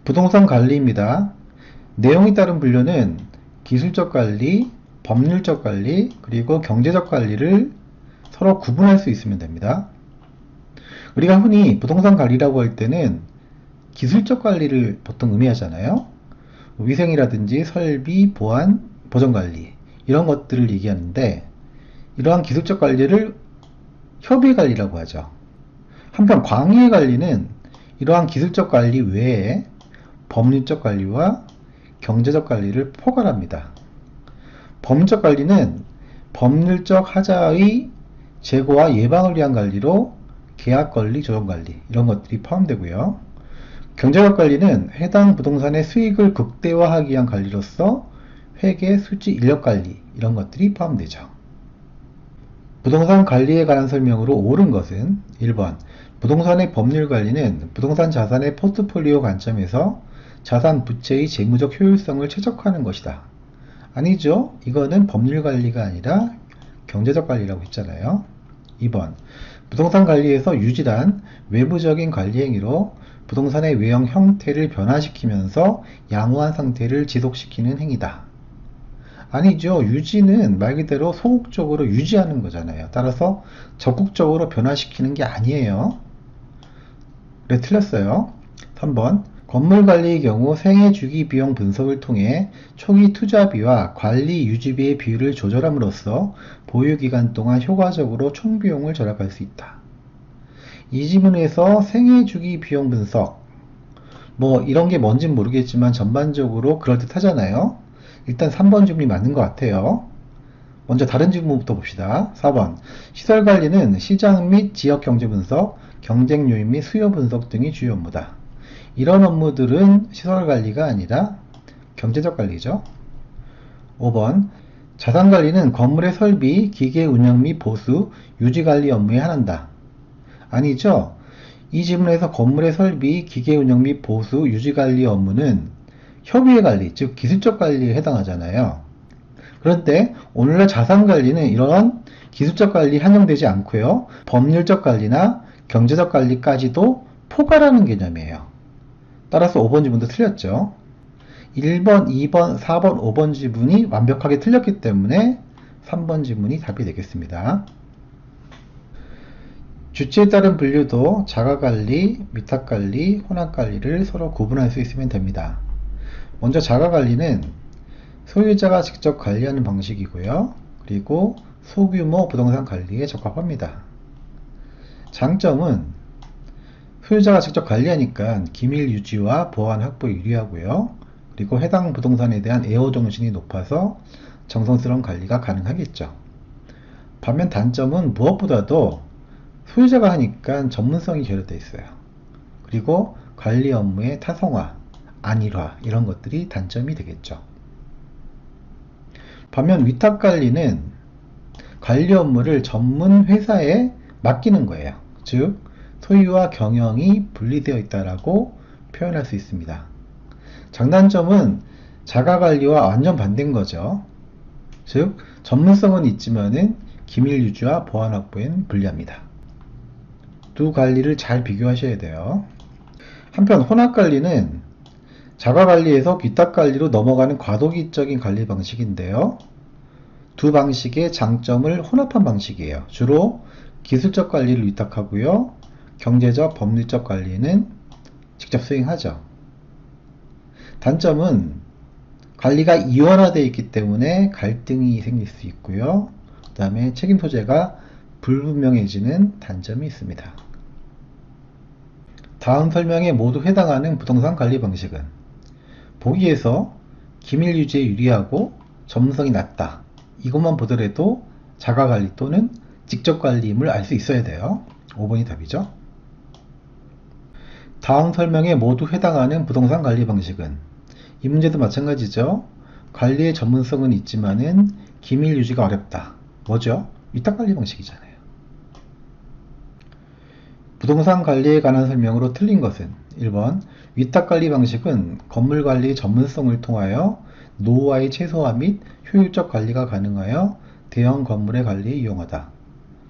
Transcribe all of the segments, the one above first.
부동산 관리입니다. 내용에 따른 분류는 기술적 관리, 법률적 관리, 그리고 경제적 관리를 서로 구분할 수 있으면 됩니다. 우리가 흔히 부동산 관리라고 할 때는 기술적 관리를 보통 의미하잖아요. 위생이라든지 설비, 보안, 보전 관리 이런 것들을 얘기하는데 이러한 기술적 관리를 협의 관리라고 하죠. 한편 광의 관리는 이러한 기술적 관리 외에 법률적 관리와 경제적 관리를 포괄합니다. 법률적 관리는 법률적 하자의 제고와 예방을 위한 관리로 계약 관리, 조정 관리 이런 것들이 포함되고요. 경제적 관리는 해당 부동산의 수익을 극대화하기 위한 관리로서 회계, 수지, 인력 관리 이런 것들이 포함되죠. 부동산 관리에 관한 설명으로 옳은 것은 1번 부동산의 법률 관리는 부동산 자산의 포트폴리오 관점에서 자산 부채의 재무적 효율성을 최적화하는 것이다. 아니죠. 이거는 법률 관리가 아니라 경제적 관리라고 했잖아요. 2번 부동산 관리에서 유지란 외부적인 관리 행위로 부동산의 외형 형태를 변화시키면서 양호한 상태를 지속시키는 행위다. 아니죠. 유지는 말 그대로 소극적으로 유지하는 거잖아요. 따라서 적극적으로 변화시키는 게 아니에요. 그래, 틀렸어요. 3번 건물관리의 경우 생애주기 비용 분석을 통해 초기 투자비와 관리 유지비의 비율을 조절함으로써 보유기간 동안 효과적으로 총비용을 절약할 수 있다. 이 지문에서 생애주기 비용 분석 뭐 이런 게 뭔진 모르겠지만 전반적으로 그럴듯하잖아요. 일단 3번 질문이 맞는 것 같아요. 먼저 다른 질문부터 봅시다. 4번 시설관리는 시장 및 지역경제 분석, 경쟁 요인 및 수요 분석 등이 주요 업무다. 이런 업무들은 시설관리가 아니라 경제적 관리죠. 5번 자산관리는 건물의 설비, 기계 운영 및 보수, 유지관리 업무에 한한다. 아니죠. 이 지문에서 건물의 설비, 기계 운영 및 보수, 유지관리 업무는 협의의 관리, 즉 기술적 관리에 해당하잖아요. 그런데 오늘날 자산관리는 이러한 기술적 관리에 한정되지 않고요. 법률적 관리나 경제적 관리까지도 포괄하는 개념이에요. 따라서 5번 지문도 틀렸죠. 1번, 2번, 4번, 5번 지문이 완벽하게 틀렸기 때문에 3번 지문이 답이 되겠습니다. 주체에 따른 분류도 자가관리, 위탁관리, 혼합관리를 서로 구분할 수 있으면 됩니다. 먼저 자가관리는 소유자가 직접 관리하는 방식이고요. 그리고 소규모 부동산 관리에 적합합니다. 장점은 소유자가 직접 관리하니까 기밀 유지와 보안 확보에 유리하고요. 그리고 해당 부동산에 대한 애호정신이 높아서 정성스러운 관리가 가능하겠죠. 반면 단점은 무엇보다도 소유자가 하니까 전문성이 결여되어 있어요. 그리고 관리 업무의 타성화, 안일화 이런 것들이 단점이 되겠죠. 반면 위탁관리는 관리 업무를 전문 회사에 맡기는 거예요. 즉 소유와 경영이 분리되어 있다라고 표현할 수 있습니다. 장단점은 자가관리와 완전 반대인 거죠. 즉 전문성은 있지만은 기밀 유지와 보안 확보엔 불리합니다. 두 관리를 잘 비교하셔야 돼요. 한편 혼합관리는 자가관리에서 위탁관리로 넘어가는 과도기적인 관리 방식인데요. 두 방식의 장점을 혼합한 방식이에요. 주로 기술적 관리를 위탁하고요. 경제적, 법률적 관리는 직접 수행하죠. 단점은 관리가 이원화되어 있기 때문에 갈등이 생길 수 있고요. 그 다음에 책임 소재가 불분명해지는 단점이 있습니다. 다음 설명에 모두 해당하는 부동산 관리 방식은 보기에서 기밀 유지에 유리하고 전문성이 낮다. 이것만 보더라도 자가관리 또는 직접관리임을 알 수 있어야 돼요. 5번이 답이죠. 다음 설명에 모두 해당하는 부동산 관리 방식은 이 문제도 마찬가지죠. 관리의 전문성은 있지만은 기밀 유지가 어렵다. 뭐죠? 위탁관리 방식이잖아요. 부동산 관리에 관한 설명으로 틀린 것은 1번 위탁관리 방식은 건물관리 전문성을 통하여 노후화의 최소화 및 효율적 관리가 가능하여 대형 건물의 관리에 이용하다.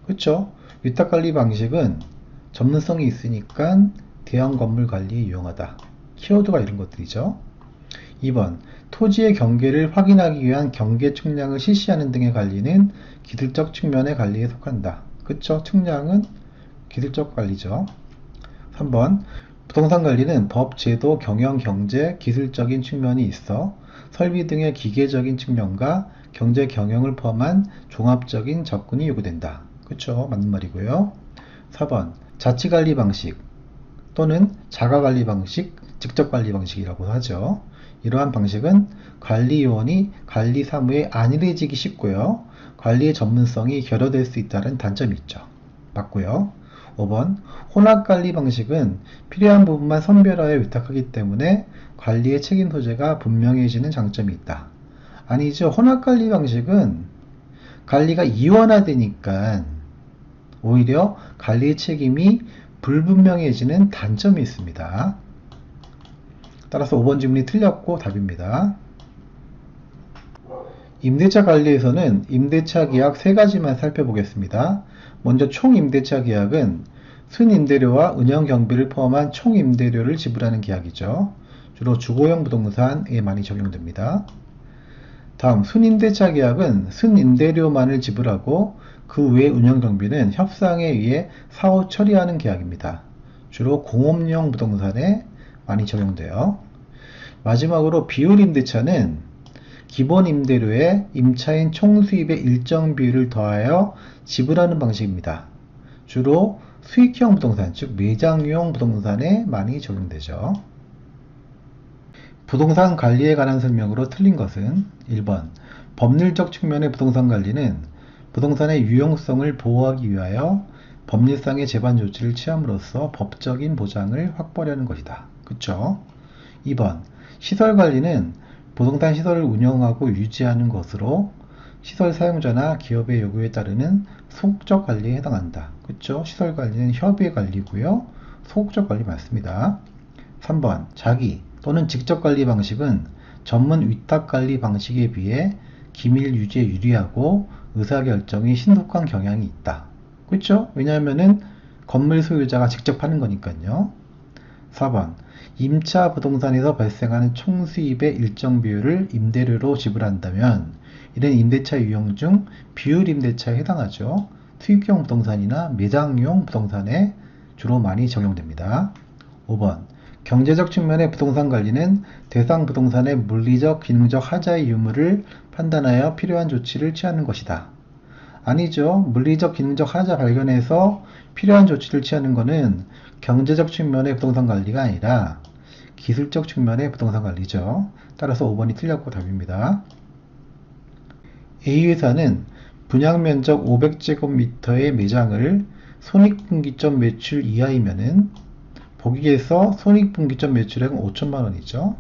그렇죠? 위탁관리 방식은 전문성이 있으니까 대형 건물 관리에 이용하다. 키워드가 이런 것들이죠. 2번, 토지의 경계를 확인하기 위한 경계 측량을 실시하는 등의 관리는 기술적 측면의 관리에 속한다. 그쵸? 측량은 기술적 관리죠. 3번, 부동산 관리는 법, 제도, 경영, 경제, 기술적인 측면이 있어 설비 등의 기계적인 측면과 경제 경영을 포함한 종합적인 접근이 요구된다. 그쵸? 맞는 말이고요. 4번, 자치관리 방식 또는 자가관리 방식, 직접관리 방식이라고 하죠. 이러한 방식은 관리요원이 관리 사무에 안일해지기 쉽고요. 관리의 전문성이 결여될 수 있다는 단점이 있죠. 맞고요. 5번, 혼합관리 방식은 필요한 부분만 선별하여 위탁하기 때문에 관리의 책임 소재가 분명해지는 장점이 있다. 아니죠. 혼합관리 방식은 관리가 이원화되니까 오히려 관리의 책임이 불분명해지는 단점이 있습니다. 따라서 5번 질문이 틀렸고 답입니다. 임대차 관리에서는 임대차 계약 3가지만 살펴보겠습니다. 먼저 총임대차 계약은 순임대료와 운영경비를 포함한 총임대료를 지불하는 계약이죠. 주로 주거용 부동산에 많이 적용됩니다. 다음, 순임대차 계약은 순임대료만을 지불하고 그 외 운영경비는 협상에 의해 사후 처리하는 계약입니다. 주로 공업용 부동산에 많이 적용돼요. 마지막으로 비율임대차는 기본 임대료에 임차인 총수입의 일정 비율을 더하여 지불하는 방식입니다. 주로 수익형 부동산, 즉 매장용 부동산에 많이 적용되죠. 부동산 관리에 관한 설명으로 틀린 것은 1번, 법률적 측면의 부동산 관리는 부동산의 유용성을 보호하기 위하여 법률상의 제반 조치를 취함으로써 법적인 보장을 확보하려는 것이다. 그쵸? 2번, 시설 관리는 부동산 시설을 운영하고 유지하는 것으로 시설 사용자나 기업의 요구에 따르는 소극적 관리에 해당한다. 그쵸? 시설 관리는 협의 관리고요. 소극적 관리 맞습니다. 3번, 자기 또는 직접 관리 방식은 전문 위탁 관리 방식에 비해 기밀 유지에 유리하고 의사결정이 신속한 경향이 있다. 그렇죠? 왜냐하면은 건물 소유자가 직접 하는 거니까요. 4번, 임차 부동산에서 발생하는 총수입의 일정 비율을 임대료로 지불한다면 이는 임대차 유형 중 비율 임대차에 해당하죠. 수익형 부동산이나 매장용 부동산에 주로 많이 적용됩니다. 5번, 경제적 측면의 부동산 관리는 대상 부동산의 물리적, 기능적 하자의 유무를 판단하여 필요한 조치를 취하는 것이다. 아니죠. 물리적, 기능적 하자 발견해서 필요한 조치를 취하는 것은 경제적 측면의 부동산 관리가 아니라 기술적 측면의 부동산 관리죠. 따라서 5번이 틀렸고 답입니다. A회사는 분양면적 500제곱미터의 매장을 손익분기점 매출 이하이면은 보기에서 손익분기점 매출액은 5천만원이죠.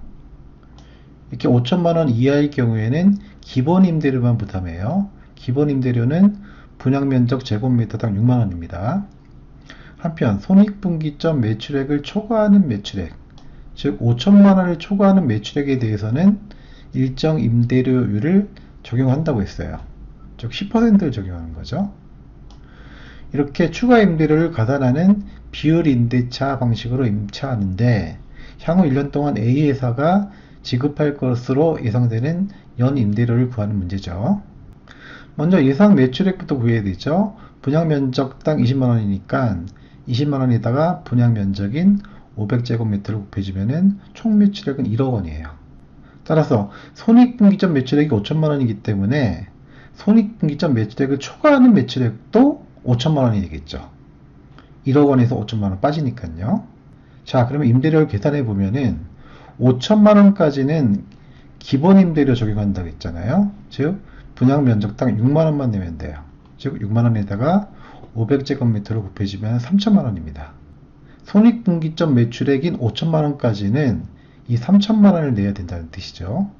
이렇게 5천만원 이하의 경우에는 기본 임대료만 부담해요. 기본 임대료는 분양면적 제곱미터당 6만원입니다. 한편 손익분기점 매출액을 초과하는 매출액, 즉 5천만원을 초과하는 매출액에 대해서는 일정 임대료율을 적용한다고 했어요. 즉 10%를 적용하는 거죠. 이렇게 추가 임대료를 가산하는 비율 임대차 방식으로 임차하는데 향후 1년 동안 A회사가 지급할 것으로 예상되는 연 임대료를 구하는 문제죠. 먼저 예상 매출액부터 구해야 되죠. 분양면적당 20만원이니까 20만원에다가 분양면적인 500제곱미터를 곱해주면 총 매출액은 1억원이에요. 따라서 손익분기점 매출액이 5천만원이기 때문에 손익분기점 매출액을 초과하는 매출액도 5천만원이 되겠죠. 1억원에서 5천만원 빠지니까요. 자, 그러면 임대료를 계산해 보면은 5천만원까지는 기본 임대료 적용한다고 했잖아요. 즉 분양면적당 6만원만 내면 돼요. 즉 6만원에다가 500제곱미터를 곱해주면 3천만원입니다. 손익분기점 매출액인 5천만원까지는 이 3천만원을 내야 된다는 뜻이죠.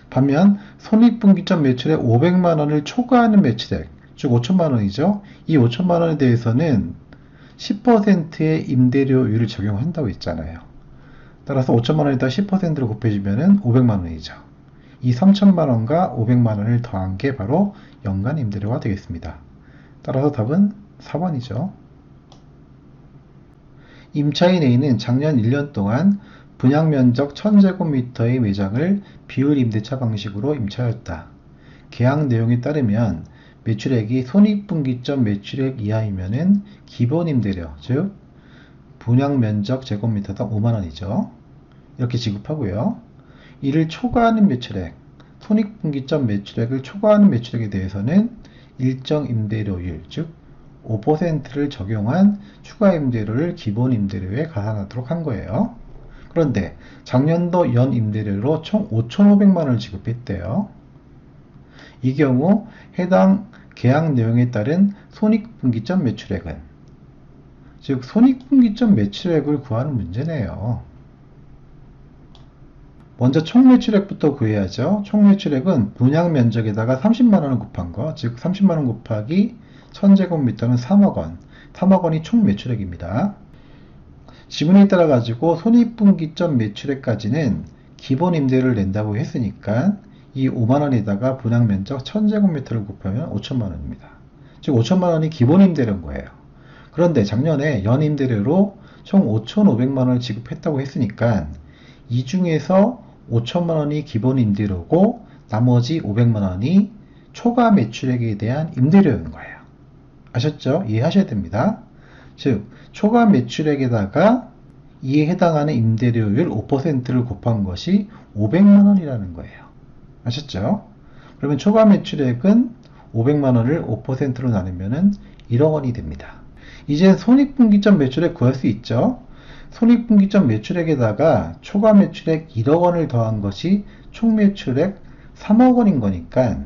반면 손익분기점 매출액 500만원을 초과하는 매출액, 즉 5천만원이죠. 이 5천만원에 대해서는 10%의 임대료율을 적용한다고 했잖아요. 따라서 5천만원에다 10%를 곱해주면 500만원이죠. 이 3천만원과 500만원을 더한 게 바로 연간 임대료가 되겠습니다. 따라서 답은 4번이죠. 임차인 A는 작년 1년 동안 분양면적 1000제곱미터의 매장을 비율 임대차 방식으로 임차하였다. 계약 내용에 따르면 매출액이 손익분기점 매출액 이하이면은 기본 임대료, 즉 분양면적 제곱미터당 5만원이죠. 이렇게 지급하고요. 이를 초과하는 매출액, 손익분기점 매출액을 초과하는 매출액에 대해서는 일정 임대료율, 즉 5%를 적용한 추가 임대료를 기본 임대료에 가산하도록 한 거예요. 그런데 작년도 연 임대료로 총 5,500만원을 지급했대요. 이 경우 해당 계약 내용에 따른 손익분기점 매출액은, 즉 손익분기점 매출액을 구하는 문제네요. 먼저 총매출액부터 구해야죠. 총매출액은 분양면적에다가 30만원을 곱한 거, 즉 30만원 곱하기 1000제곱미터는 3억원, 3억원이 총매출액입니다. 지문에 따라 가지고 손익분기점 매출액까지는 기본 임대료를 낸다고 했으니까 이 5만원에다가 분양면적 1000제곱미터를 곱하면 5천만원입니다. 즉 5천만원이 기본 임대료인 거예요. 그런데 작년에 연임대료로 총 5,500만원을 지급했다고 했으니까 이 중에서 5천만원이 기본 임대료고 나머지 500만원이 초과 매출액에 대한 임대료인 거예요. 아셨죠? 이해하셔야 됩니다. 즉 초과 매출액에다가 이에 해당하는 임대료율 5%를 곱한 것이 500만원이라는 거예요. 아셨죠? 그러면 초과 매출액은 500만원을 5%로 나누면 1억원이 됩니다. 이제 손익분기점 매출액 구할 수 있죠? 손익분기점 매출액에다가 초과 매출액 1억원을 더한 것이 총매출액 3억원인 거니까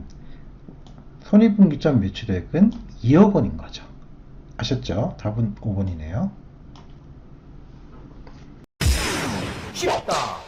손익분기점 매출액은 2억원인 거죠. 아셨죠? 답은 5번이네요. 쉽다.